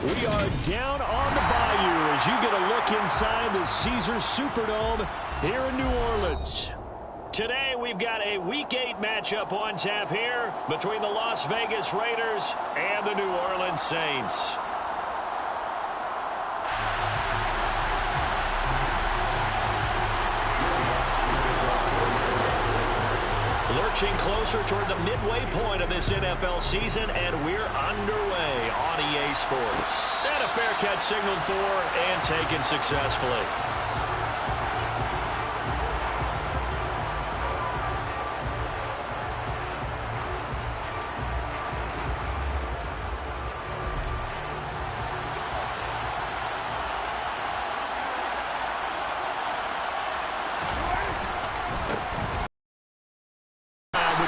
We are down on the bayou as you get a look inside the Caesars Superdome here in New Orleans. Today we've got a Week 8 matchup on tap here between the Las Vegas Raiders and the New Orleans Saints. Lurching closer toward the midway point of this NFL season, and we're underway on EA Sports. And a fair catch signaled for and taken successfully.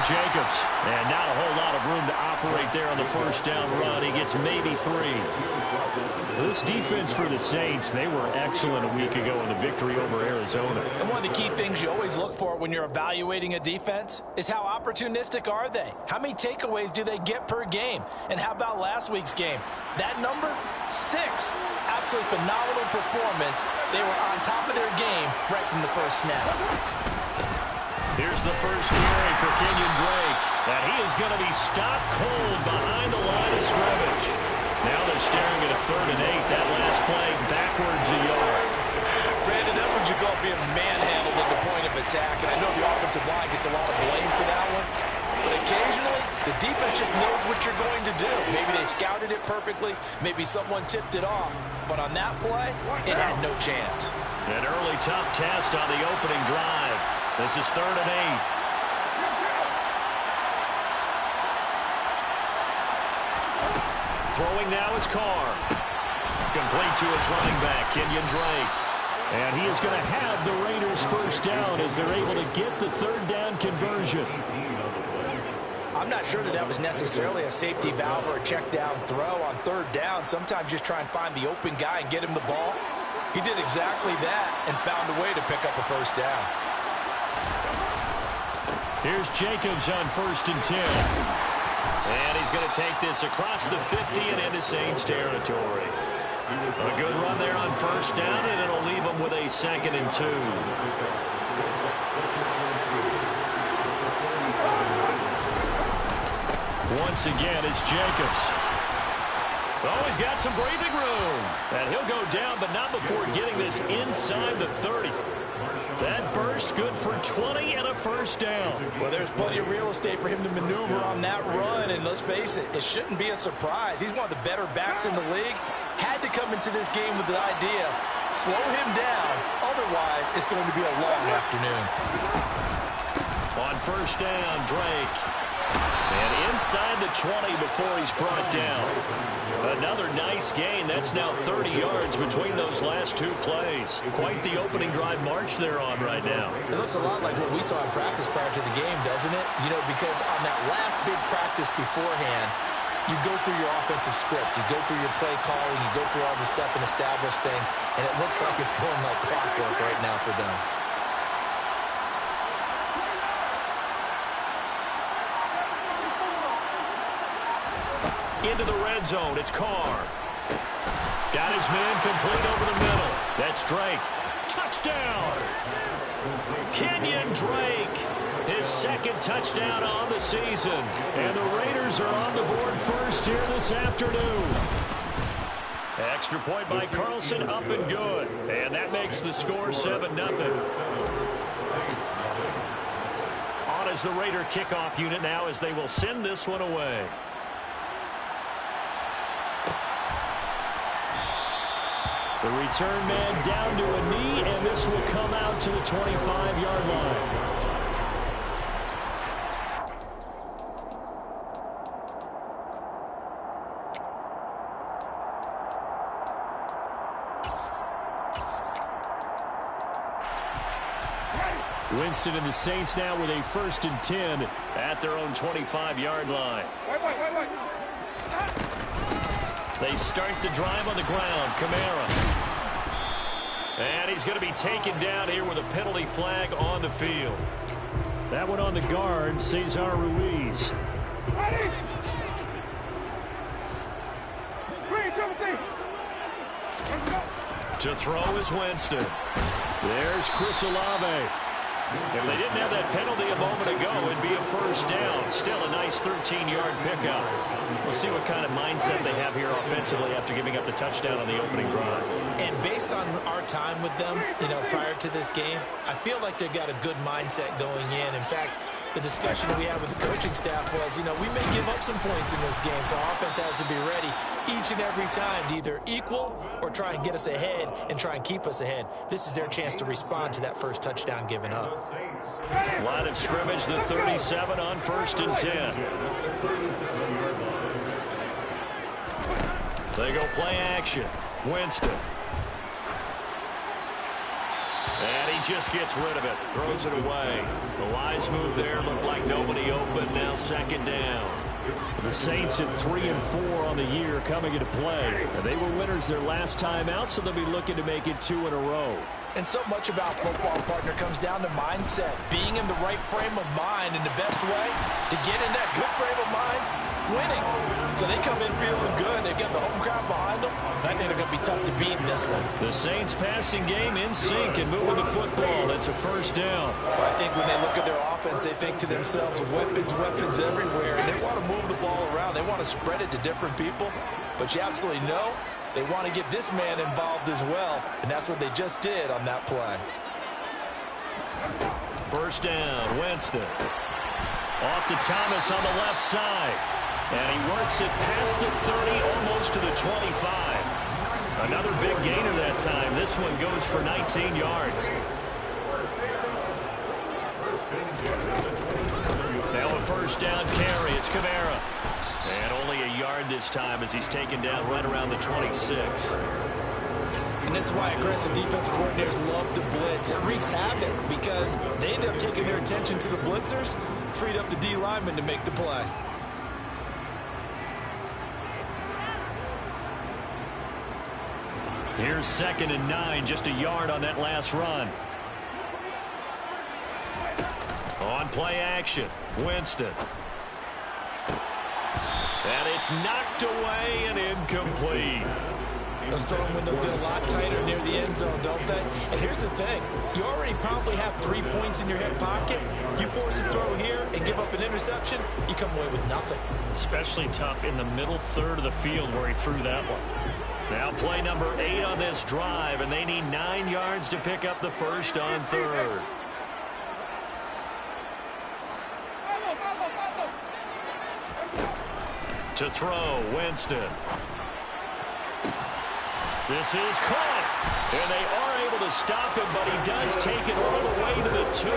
Jacobs, and not a whole lot of room to operate there on the first down run. He gets maybe 3. This defense for the Saints, they were excellent a week ago in the victory over Arizona. And one of the key things you always look for when you're evaluating a defense is how opportunistic are they? How many takeaways do they get per game? And how about last week's game? That number, 6. Absolutely phenomenal performance. They were on top of their game right from the first snap. Here's the first carry for Kenyon Drake. And he is going to be stopped cold behind the line of scrimmage. Now they're staring at a 3rd and 8. That last play backwards a yard. Brandon, that's what you call being manhandled at the point of attack. And I know the offensive line gets a lot of blame for that one. But occasionally, the defense just knows what you're going to do. Maybe they scouted it perfectly. Maybe someone tipped it off. But on that play, it had no chance. An early tough test on the opening drive. This is 3rd and 8. Throwing now is Carr. Complete to his running back, Kenyon Drake. And he is going to have the Raiders first down as they're able to get the 3rd down conversion. I'm not sure that was necessarily a safety valve or a check down throw on 3rd down. Sometimes just try and find the open guy and get him the ball. He did exactly that and found a way to pick up a first down. Here's Jacobs on 1st and 10. And he's going to take this across the 50 and into Saints territory. A good run there on 1st down, and it'll leave him with a 2nd and 2. Once again, it's Jacobs. Oh, he's got some breathing room. And he'll go down, but not before getting this inside the 30. That burst good for 20 and a first down. Well, there's plenty of real estate for him to maneuver on that run, and let's face it, it shouldn't be a surprise. He's one of the better backs in the league. Had to come into this game with the idea, slow him down, otherwise it's going to be a long afternoon. On 1st down, Drake. And inside the 20 before he's brought down. Another nice gain. That's now 30 yards between those last 2 plays. Quite the opening drive march they're on right now. It looks a lot like what we saw in practice prior to the game, doesn't it? You know, because on that last big practice beforehand, you go through your offensive script. You go through your play calling. You go through all the stuff and establish things. And it looks like it's going like clockwork right now for them. Into the red zone, it's Carr. Got his man complete over the middle. That's Drake. Touchdown! Kenyon Drake, his 2nd touchdown on the season. And the Raiders are on the board first here this afternoon. Extra point by Carlson, up and good. And that makes the score 7-0. On is the Raider kickoff unit now as they will send this one away. The return man down to a knee, and this will come out to the 25-yard line. Winston and the Saints now with a 1st and 10 at their own 25-yard line. They start the drive on the ground. Kamara. And he's going to be taken down here with a penalty flag on the field. That one on the guard, Cesar Ruiz. Ready? 3, 2, 3. To throw is Winston. There's Chris Olave. If they didn't have that penalty a moment ago, it'd be a first down. Still a nice 13-yard pickup. We'll see what kind of mindset they have here offensively after giving up the touchdown on the opening drive. And based on our time with them, prior to this game, I feel like they've got a good mindset going in. In fact, the discussion we had with the coaching staff was, we may give up some points in this game, so our offense has to be ready each and every time to either equal or try and get us ahead and try and keep us ahead. This is their chance to respond to that first touchdown given up. Line of scrimmage, the 37 on 1st and 10. They go play action. Winston. And he just gets rid of it. Throws it away. The wise move there. Looked like nobody open. Now 2nd down. The Saints at 3-4 on the year coming into play. And they were winners their last time out, so they'll be looking to make it 2 in a row. And so much about football, partner, comes down to mindset. Being in the right frame of mind, and the best way to get in that good frame of mind, winning. So they come in feeling good. They've got the home crowd behind them. I think they're going to be tough to beat in this one. The Saints passing game in sync and moving the football. It's a first down. Well, I think when they look at their offense, they think to themselves, weapons, weapons everywhere. And they want to move the ball around. They want to spread it to different people. But you absolutely know they want to get this man involved as well. And that's what they just did on that play. First down, Winston. Off to Thomas on the left side. And he works it past the 30, almost to the 25. Another big gainer that time. This one goes for 19 yards. Now a first down carry. It's Kamara. And only a yard this time as he's taken down right around the 26. And this is why aggressive defensive coordinators love to blitz. It wreaks havoc because they end up taking their attention to the blitzers, freed up the D lineman to make the play. Here's 2nd and 9, just a yard on that last run. On play action, Winston. And it's knocked away and incomplete. Those throwing windows get a lot tighter near the end zone, don't they? And here's the thing. You already probably have 3 points in your hip pocket. You force a throw here and give up an interception, you come away with nothing. Especially tough in the middle third of the field where he threw that one. Now play number 8 on this drive, and they need 9 yards to pick up the first on 3rd. To throw, Winston. This is caught. And they are able to stop him, but he does take it all the way to the 2.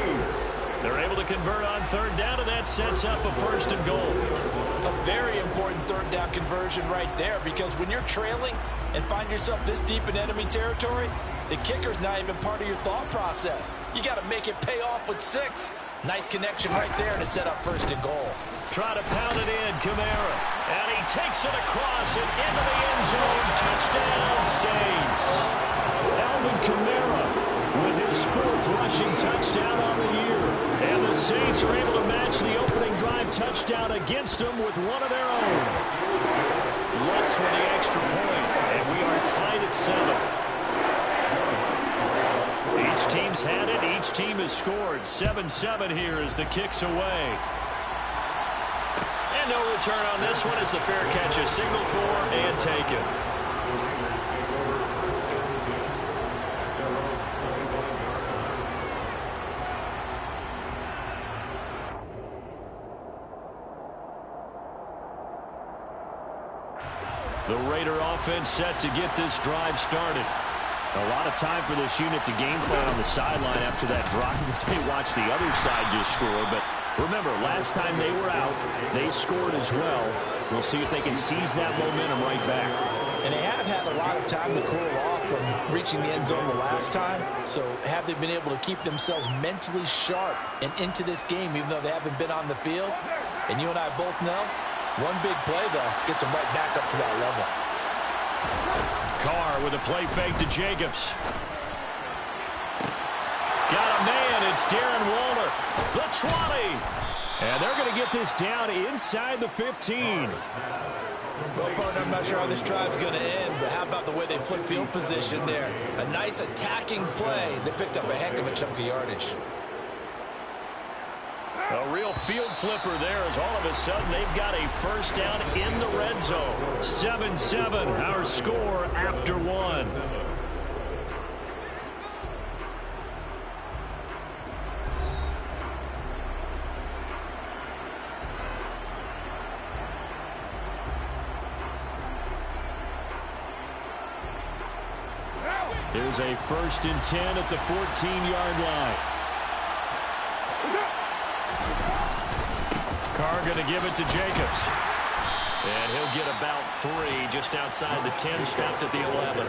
They're able to convert on 3rd down, and that sets up a 1st and goal. A very important 3rd down conversion right there, because when you're trailing and find yourself this deep in enemy territory, the kicker's not even part of your thought process. You got to make it pay off with 6. Nice connection right there to set up 1st and goal. Try to pound it in, Kamara. And he takes it across and into the end zone. Touchdown, Saints. Alvin Kamara with his 4th rushing touchdown on the year. And the Saints are able to match the opening drive touchdown against them with one of their own. Lutz with the extra point, and we are tied at 7. Each team's had it. Each team has scored. 7-7 here as the kick's away. And no return on this one as the fair catch is signaled for and taken. The Raider offense set to get this drive started. A lot of time for this unit to game plan on the sideline after that drive that they watched the other side just score. But remember, last time they were out, they scored as well. We'll see if they can seize that momentum right back. And they have had a lot of time to cool off from reaching the end zone the last time. So have they been able to keep themselves mentally sharp and into this game, even though they haven't been on the field? And you and I both know, one big play, though, gets them right back up to that level. Carr with a play fake to Jacobs. Got a man. It's Darren Waller. The 20. And they're going to get this down inside the 15. Well, partner, I'm not sure how this drive's going to end, but how about the way they flip field position there? A nice attacking play. They picked up a heck of a chunk of yardage. A real field flipper there as all of a sudden they've got a first down in the red zone. 7-7, our score after one. Here's a 1st and 10 at the 14-yard line. Carr going to give it to Jacobs. And he'll get about 3 just outside the 10, stopped at the 11.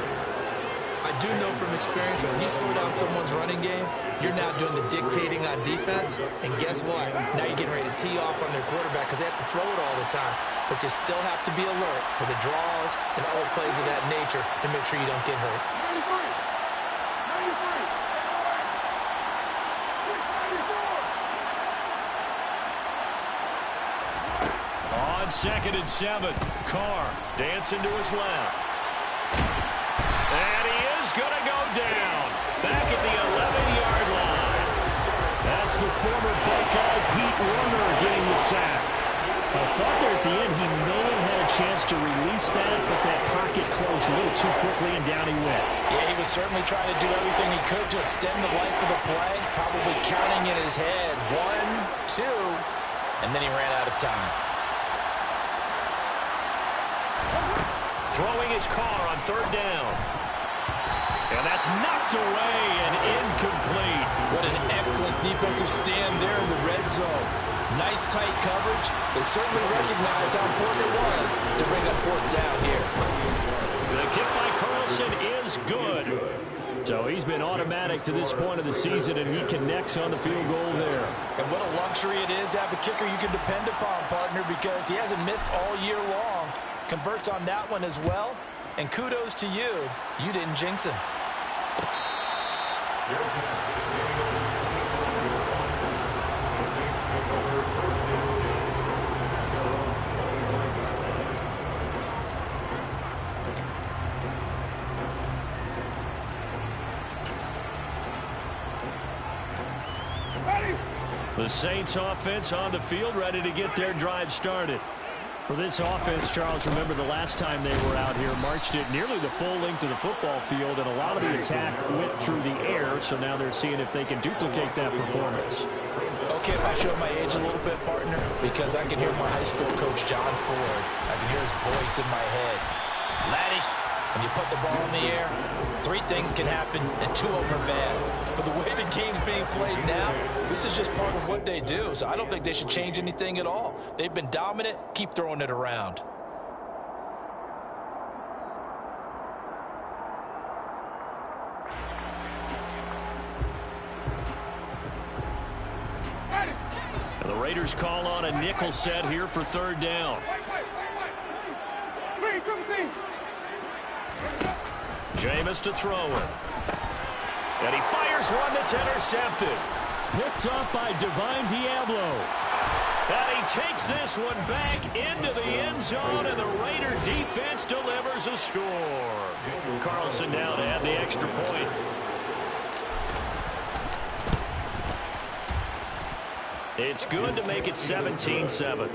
I do know from experience that when you slow down someone's running game, you're now doing the dictating on defense. And guess what? Now you're getting ready to tee off on their quarterback because they have to throw it all the time. But you still have to be alert for the draws and other plays of that nature to make sure you don't get hurt. On 2nd and 7, Carr dancing to his left. And he is going to go down back at the 11-yard line. That's the former Buckeye Pete Werner getting the sack. I thought there at the end he may have had a chance to release that, but that pocket closed a little too quickly and down he went. Yeah, he was certainly trying to do everything he could to extend the length of the play, probably counting in his head 1, 2, and then he ran out of time. Throwing his Carr on 3rd down. And that's knocked away and incomplete. What an excellent defensive stand there in the red zone. Nice tight coverage. They certainly recognized how important it was to bring up 4th down here. The kick by Carlson is good. So he's been automatic to this point of the season, and he connects on the field goal there. And what a luxury it is to have a kicker you can depend upon, partner, because he hasn't missed all year long. Converts on that one as well. And kudos to you. You didn't jinx him. The Saints offense on the field, ready to get their drive started. For this offense, Charles, remember the last time they were out here, marched it nearly the full length of the football field, and a lot of the attack went through the air, so now they're seeing if they can duplicate that performance. Okay, if I show my age a little bit, partner, because I can hear my high school coach, John Ford. I can hear his voice in my head. Laddie, when you put the ball in the air, 3 things can happen, and 2 of them are bad. But the way the game's being played now, this is just part of what they do, so I don't think they should change anything at all. They've been dominant. Keep throwing it around. And the Raiders call on a nickel set here for 3rd down. Jameis to throw it. And he fires one that's intercepted. Picked up by Divine Diablo. And he takes this one back into the end zone, and the Raider defense delivers a score. Carlson now to add the extra point. It's good to make it 17-7.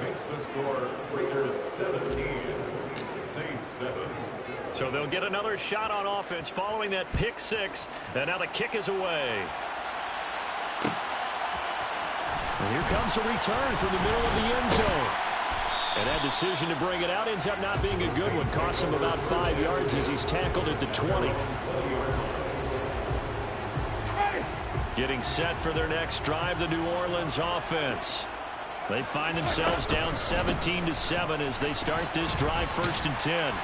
Makes the score Raiders 17, Saints 7. So they'll get another shot on offense following that pick 6. And now the kick is away. And here comes a return from the middle of the end zone. And that decision to bring it out ends up not being a good one. Costs him about 5 yards as he's tackled at the 20. Getting set for their next drive, the New Orleans offense. They find themselves down 17-7 as they start this drive, 1st and 10.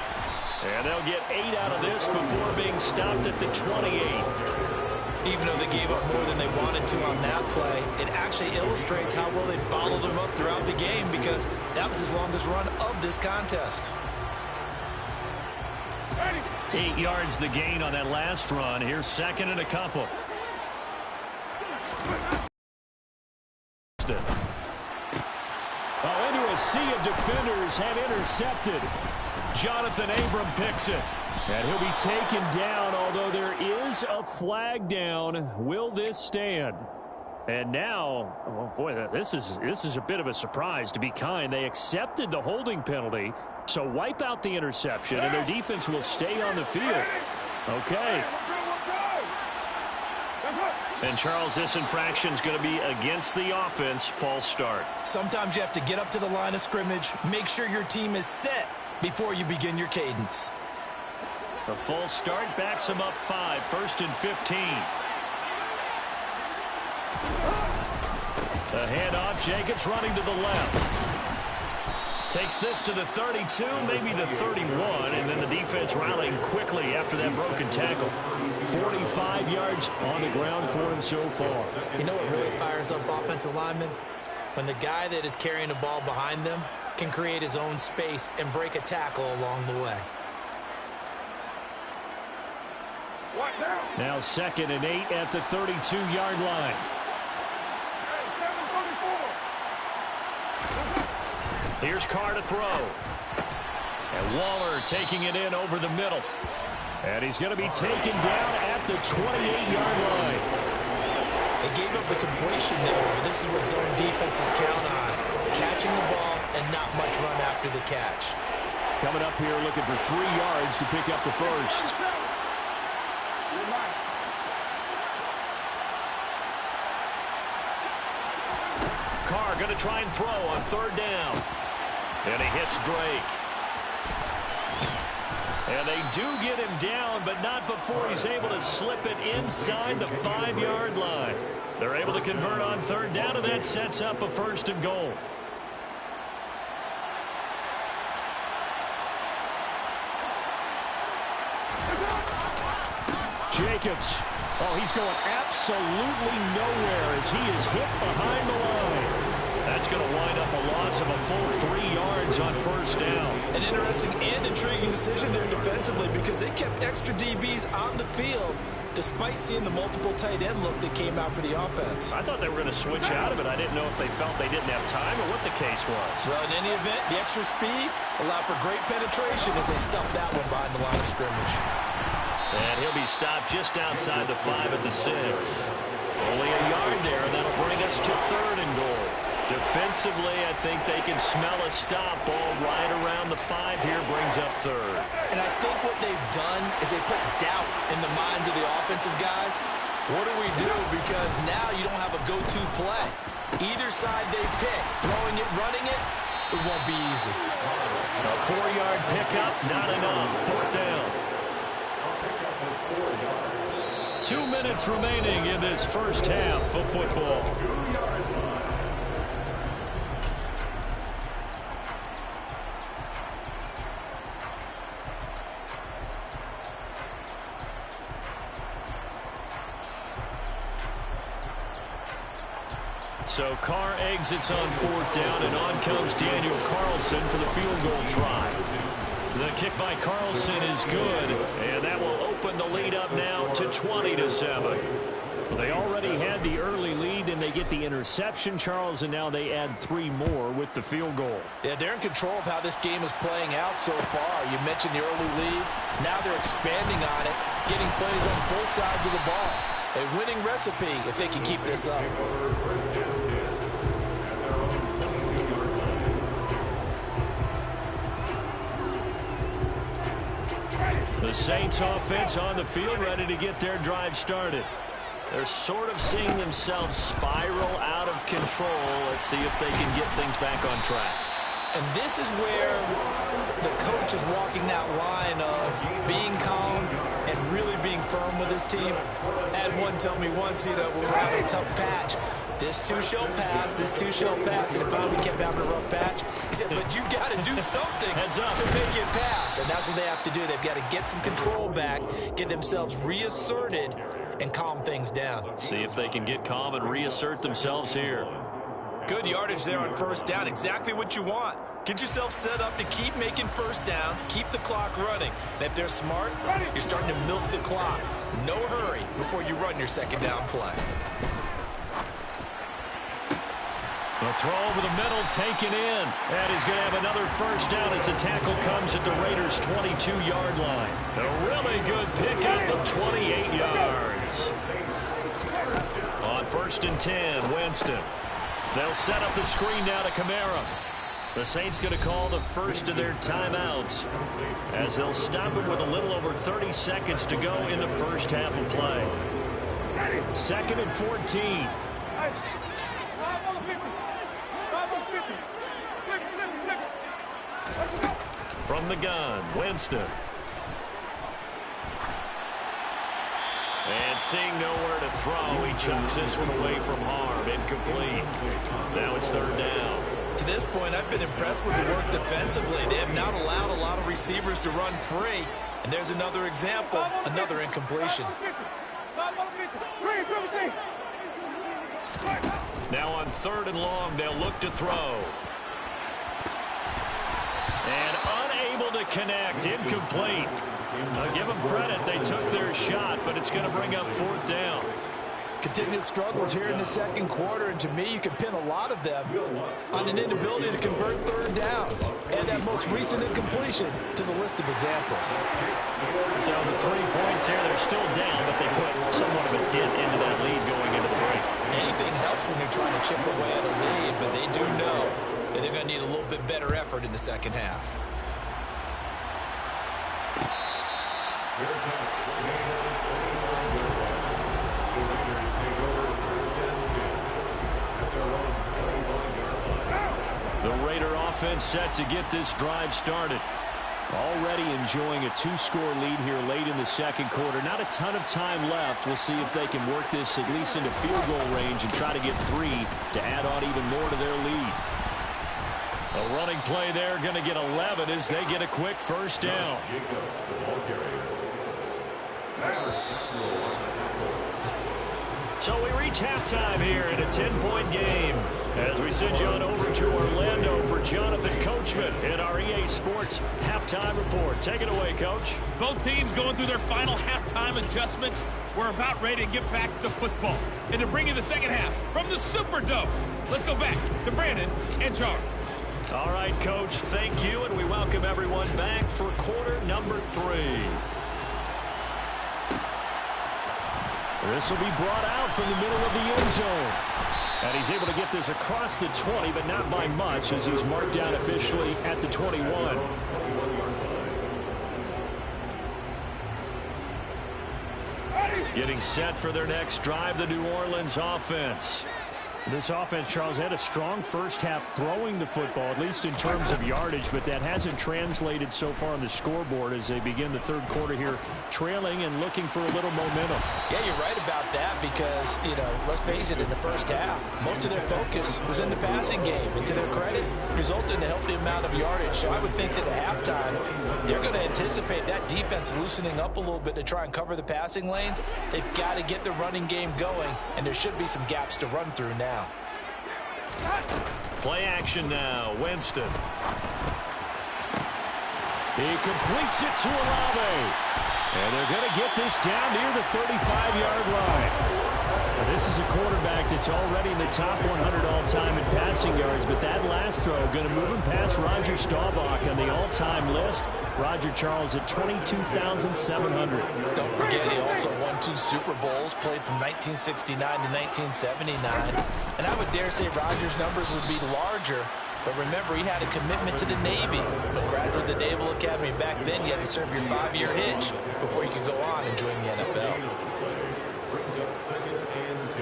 And they'll get 8 out of this before being stopped at the 28. Even though they gave up more than they wanted to on that play, it actually illustrates how well they bottled them up throughout the game, because that was his longest run of this contest. 8 yards the gain on that last run. Here's 2nd and a couple. defenders have intercepted. Jonathan Abram picks it. And he'll be taken down, although there is a flag down. Will this stand? And now, oh boy, this is a bit of a surprise. To be kind, they accepted the holding penalty, so wipe out the interception, and their defense will stay on the field. Okay. And, Charles, this infraction is going to be against the offense. False start. Sometimes you have to get up to the line of scrimmage, make sure your team is set before you begin your cadence. The false start backs him up 5, 1st and 15. The handoff, Jacobs running to the left. Takes this to the 32, maybe the 31, and then the defense rallying quickly after that broken tackle. 45 yards on the ground for him so far. You know what really fires up offensive linemen? When the guy that is carrying the ball behind them can create his own space and break a tackle along the way. Now 2nd and 8 at the 32-yard line. Here's Carr to throw. And Waller taking it in over the middle. And he's going to be taken down at the 28-yard line. They gave up the completion there, but this is what zone defenses count on. Catching the ball and not much run after the catch. Coming up here looking for 3 yards to pick up the first. Carr going to try and throw on 3rd down. And he hits Drake. And they do get him down, but not before he's able to slip it inside the 5-yard line. They're able to convert on 3rd down, and that sets up a 1st and goal. Jacobs. Oh, he's going absolutely nowhere as he is hit behind the line. That's going to wind up a loss of a full 3 yards on 1st down. An interesting and intriguing decision there defensively because they kept extra DBs on the field despite seeing the multiple tight end look that came out for the offense. I thought they were going to switch out of it. I didn't know if they felt they didn't have time or what the case was. Well, in any event, the extra speed allowed for great penetration as they stuffed that one behind the line of scrimmage. And he'll be stopped just outside the 5 at the 6. Only a yard there, and that'll bring us to 3rd and goal. Defensively, I think they can smell a stop. Ball right around the 5 here brings up 3rd. And I think what they've done is they put doubt in the minds of the offensive guys. What do we do? Because now you don't have a go-to play. Either side they pick, throwing it, running it, it won't be easy. A 4-yard pickup, not enough. 4th down. 2 minutes remaining in this first half of football. So Carr exits on 4th down, and on comes Daniel Carlson for the field goal try. The kick by Carlson is good, and that will open the lead up now to 20-7. They already had the early lead, and they get the interception, Charles, and now they add 3 more with the field goal. Yeah, they're in control of how this game is playing out so far. You mentioned the early lead. Now they're expanding on it, getting plays on both sides of the ball. A winning recipe if they can keep this up. The Saints offense on the field ready to get their drive started. They're sort of seeing themselves spiral out of control. Let's see if they can get things back on track. And this is where the coach is walking that line of being calm and really being firm with his team. Had one tell me once, when we're having a tough patch, this too shall pass, this too shall pass. And finally kept having a rough patch. He said, but you got to do something to make it pass. And that's what they have to do. They've got to get some control back, get themselves reasserted, and calm things down. See if they can get calm and reassert themselves here. Good yardage there on 1st down. Exactly what you want. Get yourself set up to keep making 1st downs, keep the clock running. And if they're smart, you're starting to milk the clock. No hurry before you run your 2nd down play. The throw over the middle, taken in. And he's going to have another first down as the tackle comes at the Raiders' 22-yard line. A really good pickup of 28 yards. On 1st and 10, Winston. They'll set up the screen now to Kamara. The Saints going to call the first of their timeouts as they'll stop it with a little over 30 seconds to go in the first half of play. 2nd and 14. From the gun, Winston. And seeing nowhere to throw, he chucks this one away from harm. Incomplete. Now it's 3rd down. To this point, I've been impressed with the work defensively. They have not allowed a lot of receivers to run free. And there's another example, another incompletion. Now on 3rd and long, they'll look to throw. And unable to connect. Incomplete. I'll give them credit. They took their shot, but it's going to bring up 4th down. Continued struggles here in the 2nd quarter, and to me, you can pin a lot of them on an inability to convert 3rd downs. And that most recent incompletion to the list of examples. So the 3 points here, they're still down, but they put somewhat of a dent into that lead going into the break. Anything helps when you're trying to chip away at a lead, but they do know that they're going to need a little bit better effort in the 2nd half. The Raider offense set to get this drive started. Already enjoying a 2-score lead here late in the 2nd quarter. Not a ton of time left. We'll see if they can work this at least into field goal range and try to get 3 to add on even more to their lead. A running play there, going to get 11 as they get a quick first down. So we reach halftime here in a 10-point game as we send you on over to Orlando for Jonathan Coachman in our EA Sports Halftime Report. Take it away, Coach. Both teams going through their final halftime adjustments. We're about ready to get back to football. And to bring you the 2nd half from the Superdome, let's go back to Brandon and Charles. All right, Coach, thank you, and we welcome everyone back for quarter number 3. This will be brought out from the middle of the end zone. And he's able to get this across the 20, but not by much as he's marked down officially at the 21. Getting set for their next drive, the New Orleans offense. This offense, Charles, had a strong first half throwing the football, at least in terms of yardage, but that hasn't translated so far on the scoreboard as they begin the 3rd quarter here, trailing and looking for a little momentum. Yeah, you're right about that because, let's face it, in the first half, most of their focus was in the passing game. And to their credit, resulted in a healthy amount of yardage. So I would think that at halftime, they're going to anticipate that defense loosening up a little bit to try and cover the passing lanes. They've got to get the running game going, and there should be some gaps to run through now. Play action now. Winston. He completes it to Olave. And they're going to get this down near the 35-yard line. Now, this is a quarterback that's already in the top 100 all-time in passing yards, but that last throw going to move him past Roger Staubach on the all-time list. Roger Charles at 22,700. Don't forget he also won 2 Super Bowls, played from 1969 to 1979. And I would dare say Roger's numbers would be larger. But remember, he had a commitment to the Navy. A graduate of the Naval Academy. Back then, you had to serve your 5-year hitch before you could go on and join the NFL. Brings up 2nd and 10.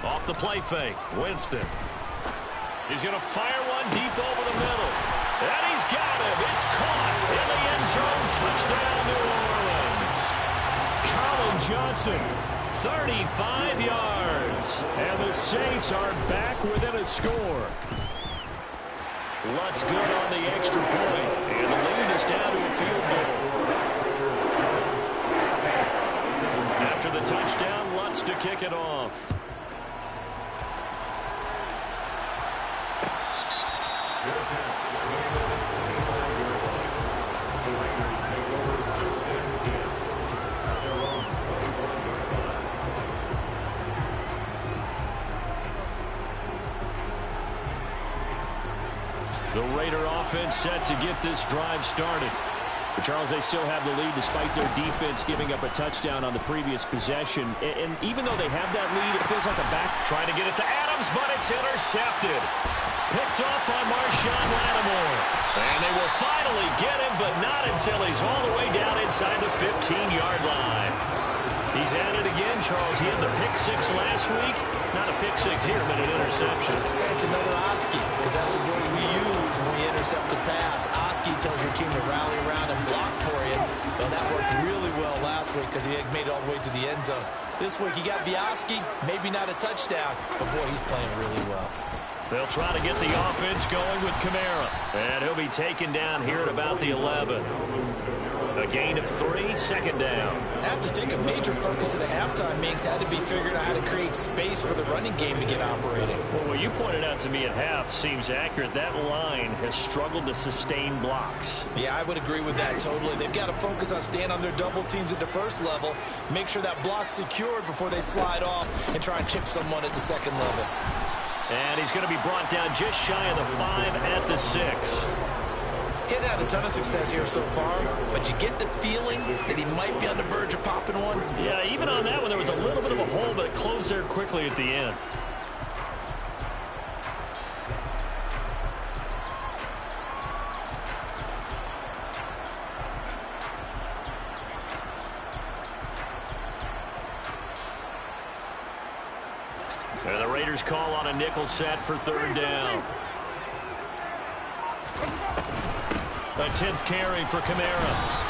Off the play fake, Winston. He's going to fire one deep over the middle. And he's got him. It's caught in the end zone. Touchdown, New Orleans. Colin Johnson, 35 yards. And the Saints are back within a score. Lutz good on the extra point. And the lead is down to a field goal. After the touchdown, Lutz to kick it off. The Raider offense set to get this drive started. Charles, they still have the lead despite their defense giving up a touchdown on the previous possession. And even though they have that lead, it feels like a back. Trying to get it to Adams, but it's intercepted. Picked off by Marshawn Lattimore. And they will finally get him, but not until he's all the way down inside the 15-yard line. He's at it again, Charles. He had the pick six last week. Not a pick six here, but an interception. That's another Oski, because that's the word we use when we intercept the pass. Oski tells your team to rally around and block for you. Well, that worked really well last week because he had made it all the way to the end zone. This week he got the Oski, maybe not a touchdown, but boy, he's playing really well. They'll try to get the offense going with Kamara. And he'll be taken down here at about the 11. A gain of 3, second down. I have to think a major focus of the halftime meetings had to be figuring out how to create space for the running game to get operating. Well, what you pointed out to me at half seems accurate. That line has struggled to sustain blocks. Yeah, I would agree with that totally. They've got to focus on staying on their double teams at the first level, make sure that block's secured before they slide off and try and chip someone at the second level. And he's going to be brought down just shy of the 5 at the 6. He's had a ton of success here so far, but you get the feeling that he might be on the verge of popping one. Yeah, even on that one, there was a little bit of a hole, but it closed there quickly at the end. And the Raiders call on a nickel set for third down. A 10th carry for Kamara.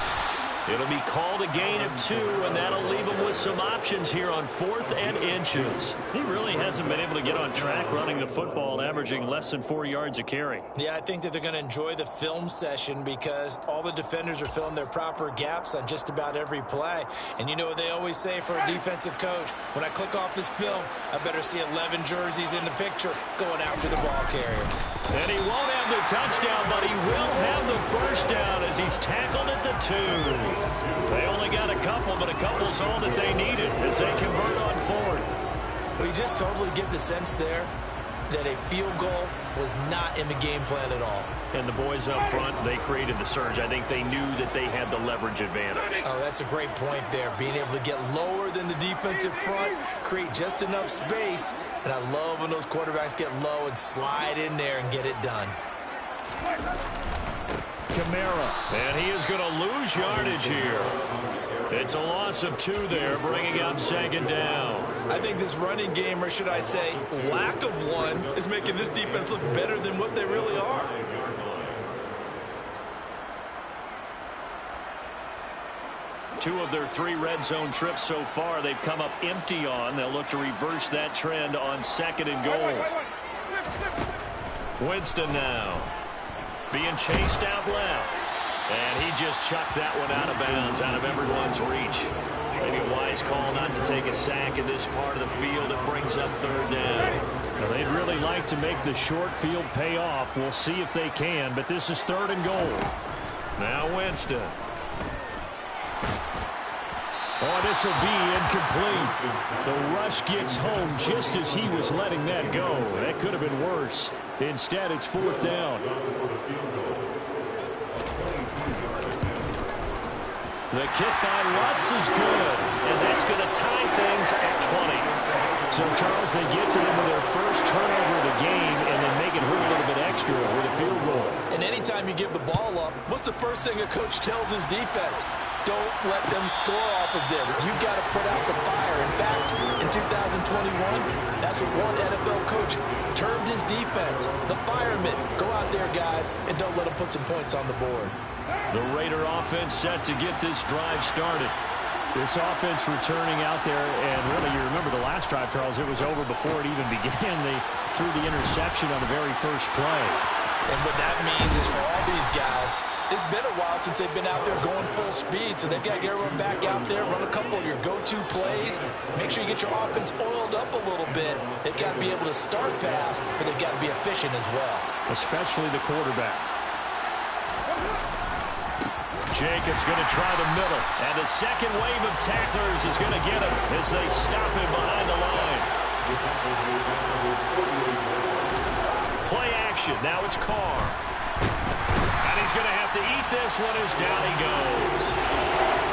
It'll be called a gain of 2, and that'll leave him with some options here on 4th and inches. He really hasn't been able to get on track running the football, averaging less than 4 yards a carry. Yeah, I think that they're going to enjoy the film session because all the defenders are filling their proper gaps on just about every play. And you know what they always say for a defensive coach? When I click off this film, I better see 11 jerseys in the picture going after the ball carrier. And he won't have the touchdown, but he will have the first down as he's tackled at the 2. They only got a couple, but a couple's all that they needed as they convert on 4th. Well, you just totally get the sense there that a field goal was not in the game plan at all. And the boys up front, they created the surge. I think they knew that they had the leverage advantage. Oh, that's a great point there. Being able to get lower than the defensive front, create just enough space. And I love when those quarterbacks get low and slide in there and get it done. Kamara, and he is going to lose yardage here. It's a loss of 2 there, bringing up second down. I think this running game, or should I say lack of one, is making this defense look better than what they really are. Two of their 3 red zone trips so far, they've come up empty on. They'll look to reverse that trend on 2nd and goal. Winston now being chased out left. And he just chucked that one out of bounds, out of everyone's reach. Maybe a wise call not to take a sack in this part of the field. It brings up third down. Now, they'd really like to make the short field pay off. We'll see if they can, but this is 3rd and goal. Now Winston. Oh, this will be incomplete. The rush gets home just as he was letting that go. That could have been worse. Instead, it's 4th down. The kick by Lutz is good, and that's going to tie things at 20. So, Charles, they get to them with their first turnover of the game and then make it hurt a little bit extra with a field goal. And anytime you give the ball up, what's the first thing a coach tells his defense? Don't let them score off of this. You've got to put out the fire. In fact, in 2021, that's what one NFL coach termed his defense. The firemen. Go out there, guys, and don't let them put some points on the board. The Raider offense set to get this drive started. This offense returning out there, and really, you remember the last drive, Charles, it was over before it even began. They threw the interception on the very first play. And what that means is for all these guys, it's been a while since they've been out there going full speed, so they've got to get everyone back out there, run a couple of your go-to plays, make sure you get your offense oiled up a little bit. They've got to be able to start fast, but they've got to be efficient as well. Especially the quarterback. Jacobs going to try the middle, and the second wave of tacklers is going to get him as they stop him behind the line. Play action. Now it's Carr. And he's going to have to eat this one as down he goes.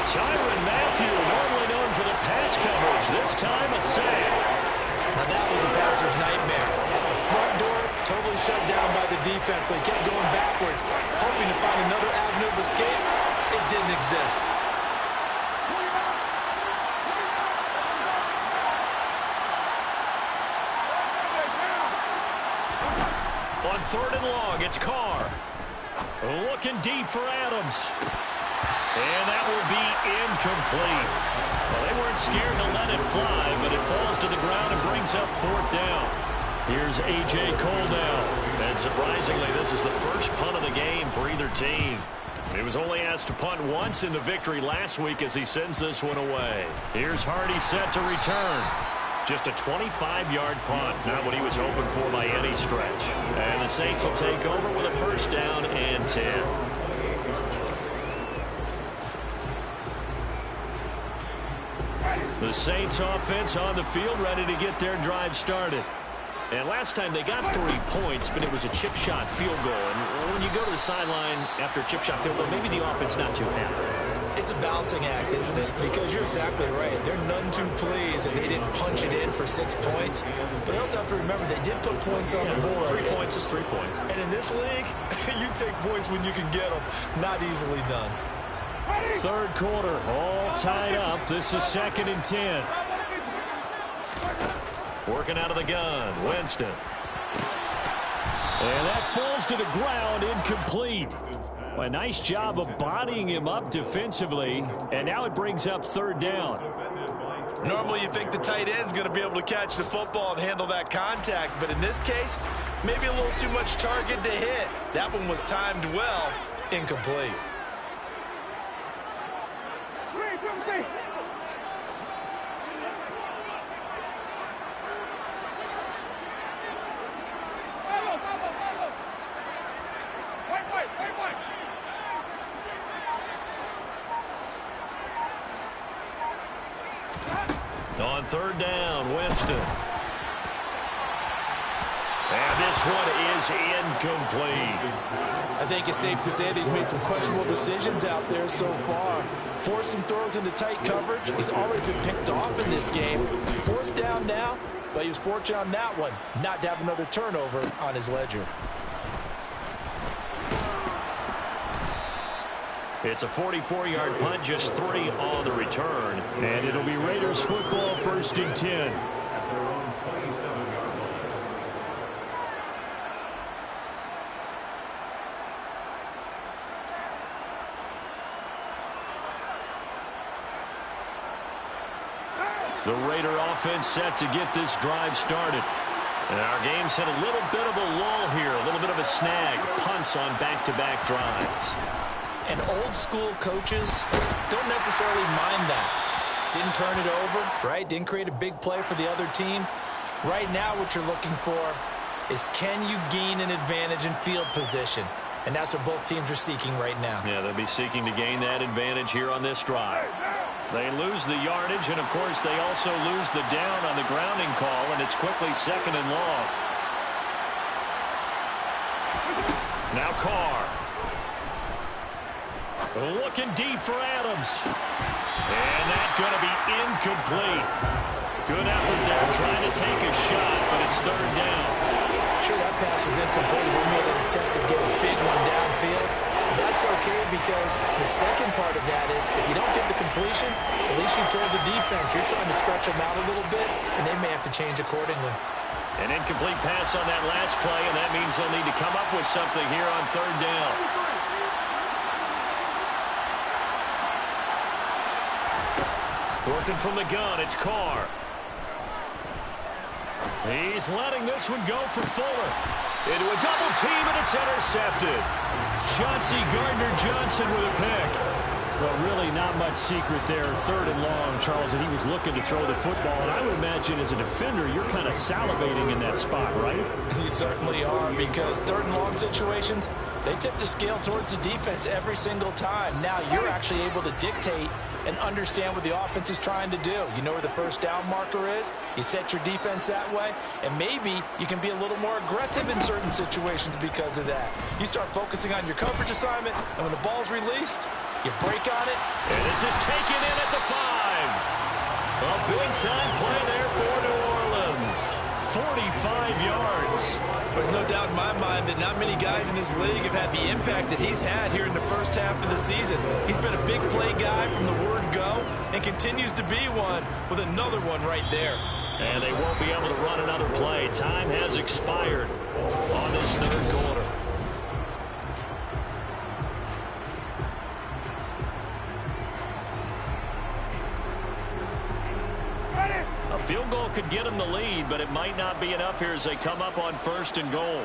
Tyrann Mathieu, normally known for the pass coverage, this time a sack. Now that was a passer's nightmare. The front door totally shut down by the defense, so he kept going backwards, hoping to find another avenue of escape. It didn't exist. On 3rd and long, it's Carr. Looking deep for Adams. And that will be incomplete. Well, they weren't scared to let it fly, but it falls to the ground and brings up 4th down. Here's A.J. Cole now. And surprisingly, this is the first punt of the game for either team. He was only asked to punt once in the victory last week as he sends this one away. Here's Hardy set to return. Just a 25-yard punt, not what he was hoping for by any stretch. And the Saints will take over with a 1st down and 10. The Saints offense on the field ready to get their drive started. And last time they got 3 points, but it was a chip shot field goal. And when you go to the sideline after a chip shot field goal, maybe the offense not too happy. It's a balancing act, isn't it? Because you're exactly right. They're none too pleased that they didn't punch it in for 6 points. But you also have to remember they did put points on the board. 3 points is 3 points. And in this league, you take points when you can get them. Not easily done. 3rd quarter, all tied up. This is 2nd and 10. Working out of the gun, Winston. And that falls to the ground, incomplete. A nice job of bodying him up defensively, and now it brings up 3rd down. Normally you think the tight end's going to be able to catch the football and handle that contact, but in this case, maybe a little too much target to hit. That one was timed well, incomplete. On 3rd down, Winston. And this one is incomplete. I think it's safe to say that he's made some questionable decisions out there so far. Forced some throws into tight coverage. He's already been picked off in this game. 4th down now, but he was fortunate on that one not to have another turnover on his ledger. It's a 44-yard punt, just 3 on the return. And it'll be Raiders football, 1st and 10. The Raider offense set to get this drive started. And our game's hit a little bit of a lull here, a little bit of a snag. Punts on back-to-back drives. And old-school coaches don't necessarily mind that. Didn't turn it over, right? Didn't create a big play for the other team. Right now what you're looking for is can you gain an advantage in field position? And that's what both teams are seeking right now. Yeah, they'll be seeking to gain that advantage here on this drive. They lose the yardage, and, of course, they also lose the down on the grounding call, and it's quickly 2nd and long. Now Carr. Looking deep for Adams. And that's going to be incomplete. Good effort there trying to take a shot, but it's 3rd down. Sure, that pass was incomplete as they made an attempt to get a big one downfield. That's okay because the second part of that is if you don't get the completion, at least you told the defense you're trying to stretch them out a little bit, and they may have to change accordingly. An incomplete pass on that last play, and that means they'll need to come up with something here on 3rd down. Working from the gun, it's Carr. He's letting this one go for Fuller. Into a double team, and it's intercepted. Chauncey Gardner-Johnson with a pick. Well, really not much secret there. 3rd and long, Charles, and he was looking to throw the football. And I would imagine as a defender, you're kind of salivating in that spot, right? You certainly are, because 3rd and long situations, they tip the scale towards the defense every single time. Now you're actually able to dictate and understand what the offense is trying to do. You know where the first down marker is. You set your defense that way, and maybe you can be a little more aggressive in certain situations because of that. You start focusing on your coverage assignment, and when the ball's released, you break on it. And this is taken in at the 5. A big-time play there for New Orleans. 45 yards. There's no doubt in my mind that not many guys in this league have had the impact that he's had here in the first half of the season. He's been a big play guy from the word go and continues to be one with another one right there. And they won't be able to run another play. Time has expired on this third quarter. A field goal could get them the lead, but it might not be enough here as they come up on 1st and goal.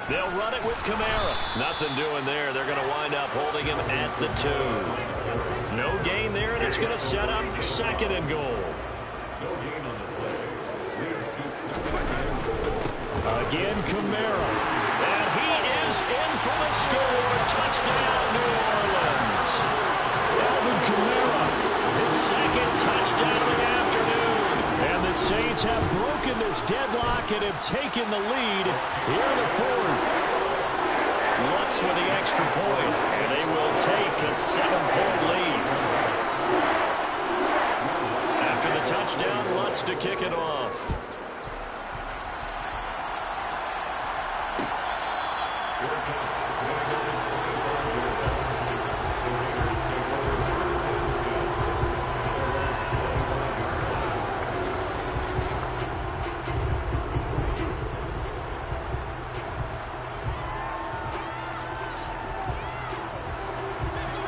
They'll run it with Kamara. Nothing doing there. They're going to wind up holding him at the 2. No gain there, and it's going to set up 2nd and goal. Again, Kamara. And he is in for the score. Touchdown, New Orleans. Alvin Kamara, his 2nd touchdown of the afternoon. And the Saints have broken this deadlock and have taken the lead here in the 4th. Lutz with the extra point, and they will take a 7-point lead. After the touchdown, Lutz to kick it off.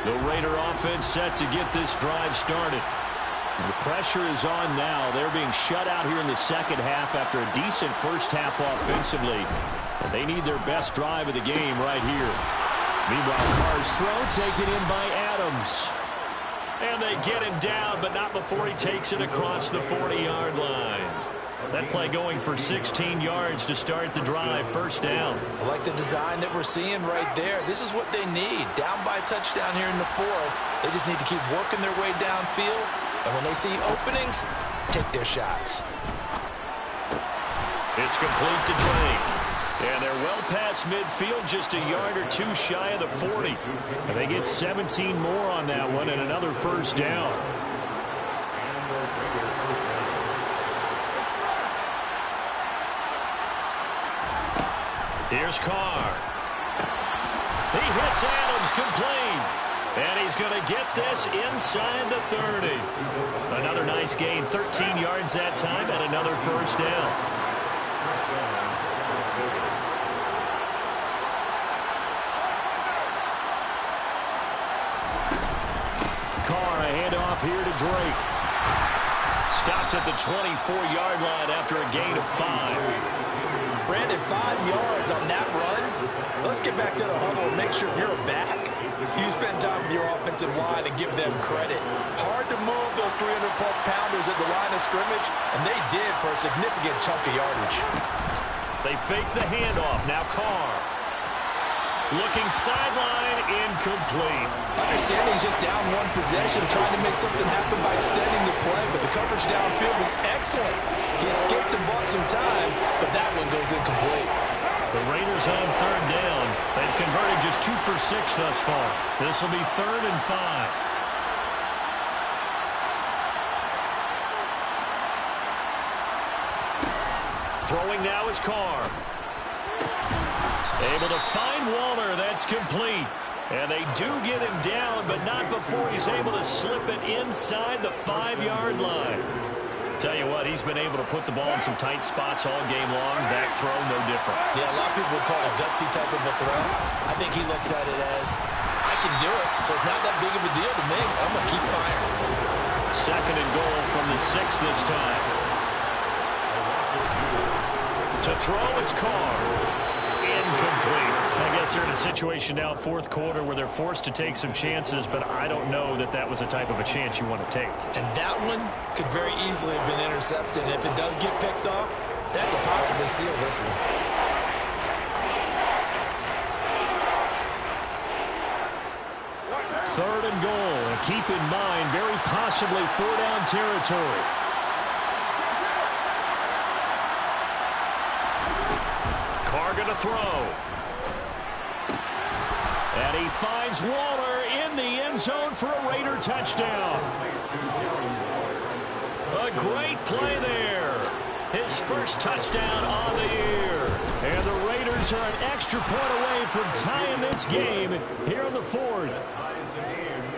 The Raider offense set to get this drive started. The pressure is on now. They're being shut out here in the second half after a decent first half offensively. And they need their best drive of the game right here. Meanwhile, Carr's throw taken in by Adams. And they get him down, but not before he takes it across the 40-yard line. That play going for 16 yards to start the drive. 1st down. I like the design that we're seeing right there. This is what they need. Down by a touchdown here in the 4th. They just need to keep working their way downfield. And when they see openings, take their shots. It's complete to Drake. And they're well past midfield, just a yard or 2 shy of the 40. And they get 17 more on that one and another 1st down. Here's Carr. He hits Adams complete. And he's going to get this inside the 30. Another nice gain, 13 yards that time, and another 1st down. Carr, a handoff here to Drake. Stopped at the 24-yard line after a gain of 5. Brandon, 5 yards on that run. Let's get back to the huddle and make sure you're a back. You spend time with your offensive line and give them credit. Hard to move those 300-plus pounders at the line of scrimmage, and they did for a significant chunk of yardage. They fake the handoff. Now Carr. Looking sideline, incomplete. Understanding he's just down 1 possession, trying to make something happen by extending the play, but the coverage downfield was excellent. He escaped and bought some time, but that one goes incomplete. The Raiders on 3rd down. They've converted just 2 for 6 thus far. This will be 3rd and 5. Throwing now is Carr. Able to find Waller. That's complete. And they do get him down, but not before he's able to slip it inside the 5-yard line. Tell you what, he's been able to put the ball in some tight spots all game long. That throw, no different. Yeah, a lot of people would call it a gutsy type of a throw. I think he looks at it as, I can do it, so it's not that big of a deal to me. I'm going to keep firing. 2nd and goal from the 6 this time. To throw, it's Carr. Incomplete. I guess they're in a situation now, 4th quarter, where they're forced to take some chances, but I don't know that that was the type of a chance you want to take. And that one could very easily have been intercepted. If it does get picked off, that could possibly seal this one. Third and goal. keep in mind, very possibly 4-down territory. Carr going to throw. And he finds Waller in the end zone for a Raider touchdown. A great play there. His first touchdown on the year. And the Raiders are an extra point away from tying this game here in the fourth.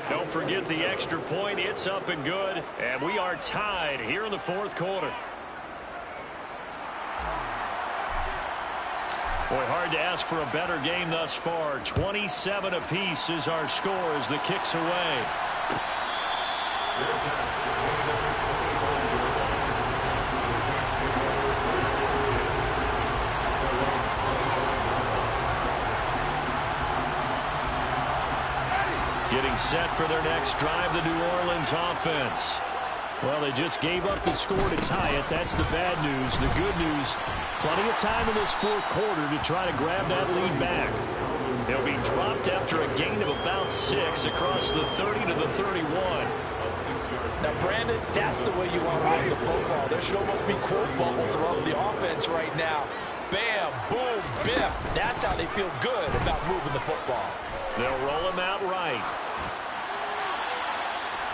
Don't forget the extra point. It's up and good. And we are tied here in the fourth quarter. Boy, hard to ask for a better game thus far. 27 apiece is our score as the kick's away. Getting set for their next drive, the New Orleans offense. Well, they just gave up the score to tie it. That's the bad news. The good news, plenty of time in this fourth quarter to try to grab that lead back. They'll be dropped after a gain of about 6 across the 30 to the 31. Now, Brandon, that's the way you want to run the football. There should almost be quote bubbles around the offense right now. Bam, boom, biff. That's how they feel good about moving the football. They'll roll him out right.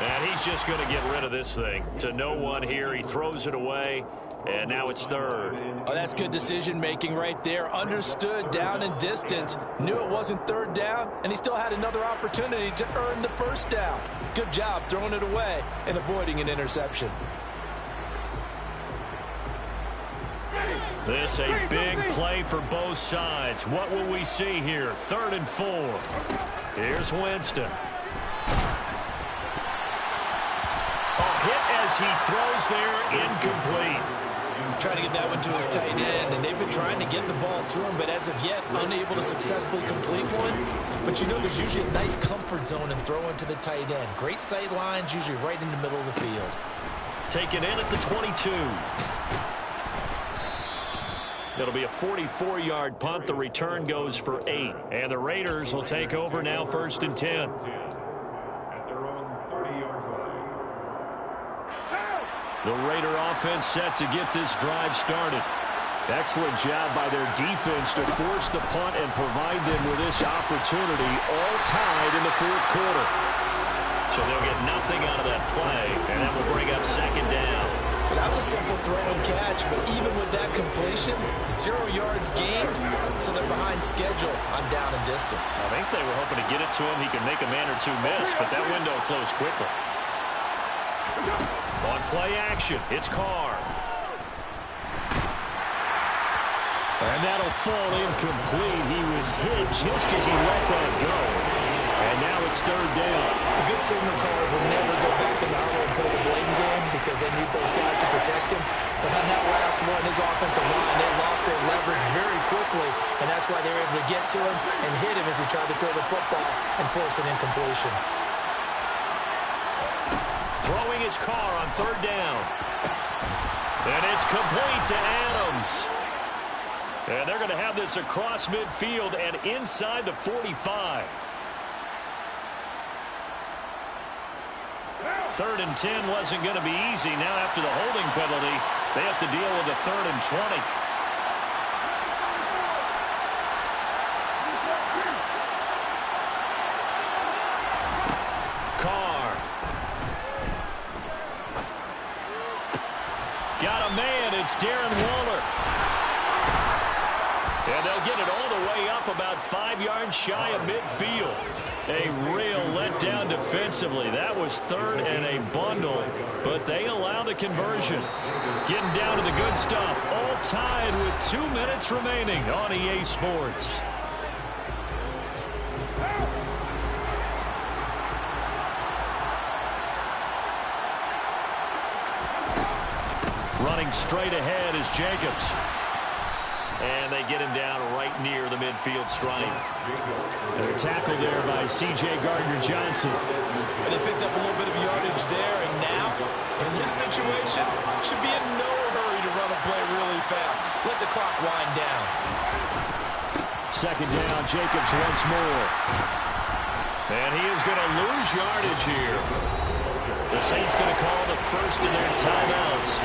And he's just going to get rid of this thing. To no one here. He throws it away. And now it's third. Oh, that's good decision-making right there. Understood down and distance. Knew it wasn't third down, and he still had another opportunity to earn the first down. Good job throwing it away and avoiding an interception. This a big play for both sides. What will we see here? 3rd and 4. Here's Winston. A hit as he throws there, incomplete. Trying to get that one to his tight end, and they've been trying to get the ball to him, but as of yet, unable to successfully complete one. But you know there's usually a nice comfort zone in throwing to the tight end. Great sight lines, usually right in the middle of the field. Taken in at the 22. It'll be a 44-yard punt. The return goes for 8. And the Raiders will take over now 1st and 10. At their own 30-yard line. The Raider offense set to get this drive started. Excellent job by their defense to force the punt and provide them with this opportunity, all tied in the fourth quarter. So they'll get nothing out of that play, and that will bring up 2nd down. That was a simple throw and catch, but even with that completion, 0 yards gained, so they're behind schedule on down and distance. I think they were hoping to get it to him. He could make a man or two miss, but that window closed quickly. On play action, it's Carr. And that'll fall incomplete. He was hit just as he let that go. And now it's 3rd down. The good signal callers will never go back in the huddle and play the blame game because they need those guys to protect him. But on that last one, his offensive line, they lost their leverage very quickly, and that's why they were able to get to him and hit him as he tried to throw the football and force an incompletion. Throwing his Carr on 3rd down. And it's complete to Adams. And they're going to have this across midfield and inside the 45. 3rd and 10 wasn't going to be easy. Now after the holding penalty, they have to deal with a 3rd and 20. Carr. Got a man. It's Darren Waller. And they'll get it all the way up about 5 yards shy of midfield. A real letdown defensively. That was 3rd and a bundle, but they allow the conversion. Getting down to the good stuff. All tied with 2 minutes remaining on EA Sports. Running straight ahead is Jacobs. And they get him down right near the midfield stripe. They're tackled there by C.J. Gardner-Johnson. And they picked up a little bit of yardage there, and now, in this situation, should be in no hurry to run a play really fast. Let the clock wind down. 2nd down, Jacobs once more. And he is going to lose yardage here. The Saints going to call the first of their timeouts,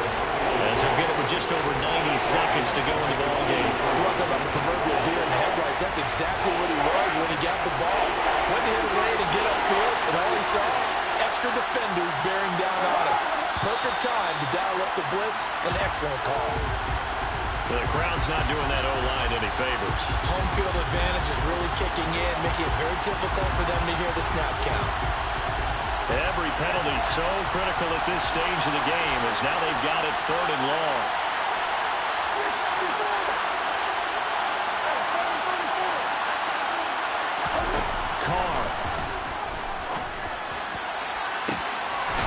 as they'll get it with just over 90 seconds to go in the ball game. You want to talk about the proverbial deer in the headlights? That's exactly what he was when he got the ball. Went to hit a way to get upfield, and all he saw, extra defenders bearing down on him. Perfect time to dial up the blitz. An excellent call. The crowd's not doing that O-line any favors. Home field advantage is really kicking in, making it very difficult for them to hear the snap count. Every penalty so critical at this stage of the game, as now they've got it 3rd and long. Carr.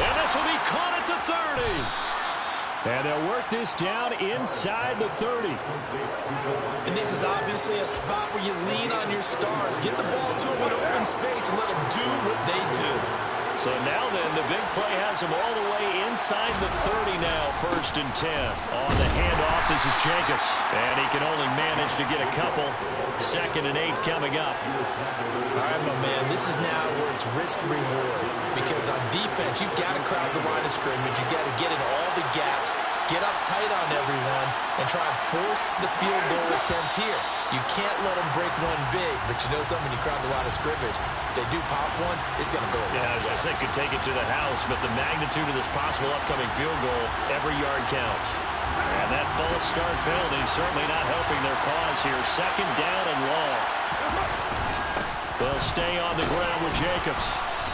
And this will be caught at the 30. And they'll work this down inside the 30. And this is obviously a spot where you lean on your stars. Get the ball to them in open space and let them do what they do. So now then, the big play has him all the way inside the 30 now, 1st and 10. On the handoff, this is Jacobs. And he can only manage to get a couple. 2nd and 8 coming up. All right, my man, this is now where it's risk-reward. Because on defense, you've got to crowd the line of scrimmage. You've got to get in all the gaps, get up tight on everyone, and try and force the field goal attempt here. You can't let them break one big, but you know something, when you crowd the line of scrimmage, if they do pop one, it's going to go away. Yeah, as I said, could take it to the house, but the magnitude of this possible upcoming field goal, every yard counts. And that false start penalty certainly not helping their cause here. 2nd down and long. They'll stay on the ground with Jacobs.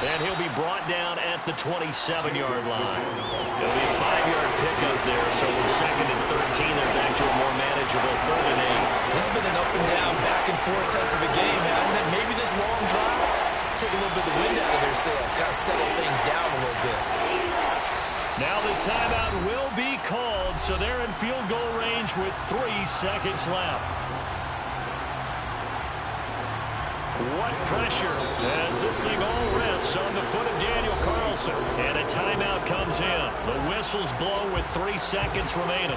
And he'll be brought down at the 27-yard line. It'll be a 5-yard pickup there, so from 2nd and 13, they're back to a more manageable 3rd and 8. This has been an up and down, back and forth type of a game, hasn't it? Maybe this long drive take a little bit of the wind out of their sails, kind of settle things down a little bit. Now the timeout will be called, so they're in field goal range with 3 seconds left. What pressure as this thing all rests on the foot of Daniel Carlson. And a timeout comes in. The whistles blow with 3 seconds remaining.